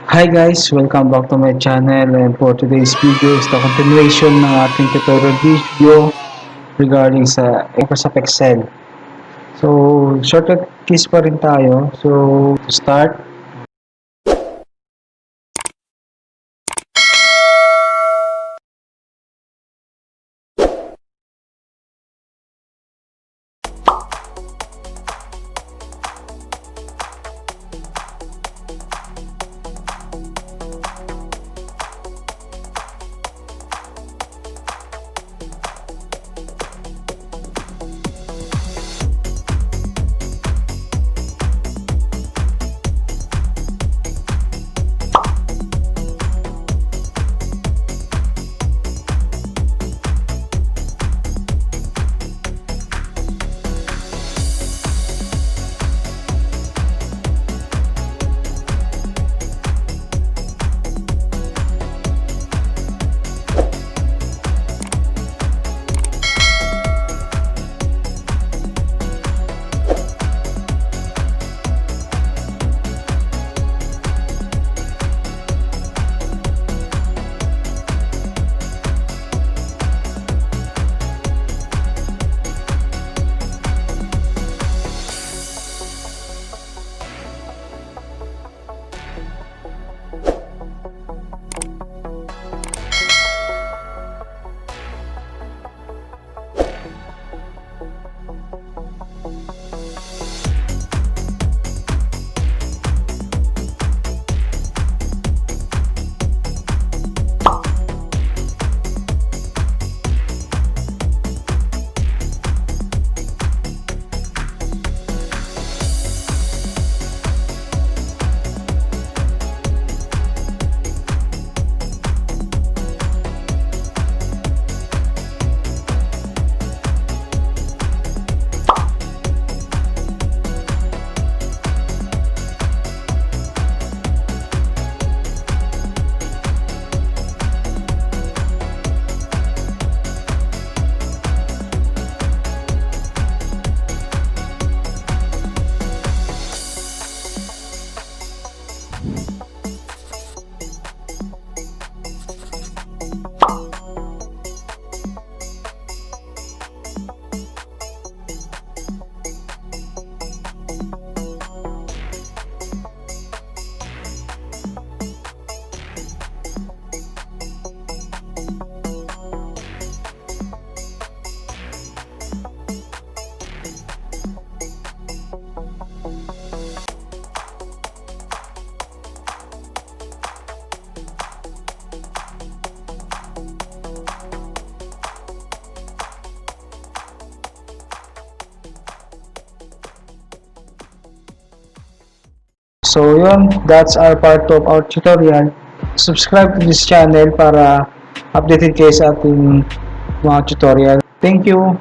Hi guys! Welcome back to my channel, and for today's video is the continuation ng ating tutorial video regarding sa Microsoft Excel. So, shortcut keys pa rin tayo. So, to start, so yun, that's our part of our tutorial. Subscribe to this channel para updated kayo sa ating mga tutorial. Thank you!